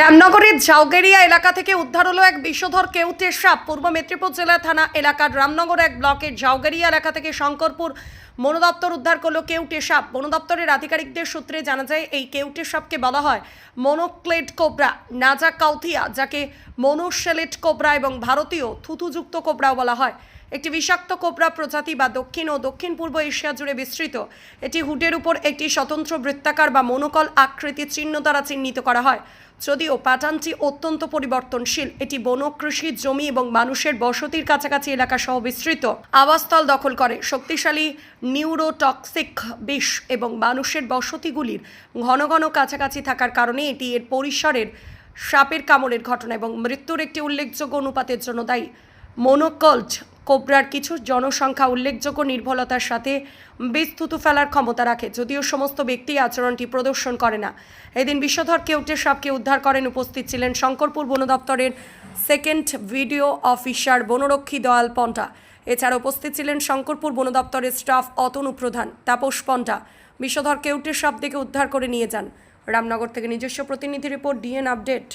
রামনগরের ঝাউগেরিয়া এলাকা থেকে উদ্ধার হলো এক বিষধর কেউটের সাপ। পূর্ব মেদিনীপুর জেলা থানা এলাকার রামনগর এক ব্লকের ঝাউগেরিয়া এলাকা থেকে শঙ্করপুর বন দপ্তর উদ্ধার করলো কেউটে সাপ। বন দপ্তরের আধিকারিকদের সূত্রে জানা যায় এই কেউটে সাপকে বলা হয় মনোক্লেড কোবরা নাজা কাউথিয়া, যাকে মনোশেলেট কোবরা এবং ভারতীয় থুতুযুক্ত কোবরাও বলা হয়। একটি বিষাক্ত কোবরা প্রজাতি বা দক্ষিণ ও দক্ষিণ পূর্ব এশিয়া জুড়ে বিস্তৃত। এটি হুডের উপর একটি স্বতন্ত্র বৃত্তাকার বা মনোকল আকৃতির চিহ্ন দ্বারা চিহ্নিত করা হয়। যদিও প্যাটার্নটি অত্যন্ত পরিবর্তনশীল, এটি বন, কৃষি জমি এবং মানুষের বসতির কাছাকাছি এলাকা সহ বিস্তৃত আবাসস্থল দখল করে। শক্তিশালী নিউরোটক্সিক বিষ এবং মানুষের বসতিগুলির ঘন ঘন কাছাকাছি থাকার কারণে এটি এর পরিসরের সাপের কামড়ের ঘটনা এবং মৃত্যুর একটি উল্লেখযোগ্য অনুপাতের জন্য দায়ী। মনোকল্ড কোবরার কিছু জনসংখ্যা উল্লেখযোগ্য নির্ভুলতার সাথে বীজ থুতু ফেলার ক্ষমতা রাখে, যদিও সমস্ত ব্যক্তি আচরণটি প্রদর্শন করে না। এদিন বিষধর কেউটে সাপকে উদ্ধার করেন উপস্থিত ছিলেন শঙ্করপুর বন দপ্তরের সেকেন্ড ভিডিও অফিসার বনরক্ষী দয়াল পন্টা। এছাড়া উপস্থিত ছিলেন শঙ্করপুর বন দপ্তরের স্টাফ অতনু প্রধান, তাপস পন্টা। বিষধর কেউটে সাপ দেখে উদ্ধার করে নিয়ে যান। রামনগর থেকে নিজস্ব প্রতিনিধি রিপোর্ট, ডিএন আপডেট।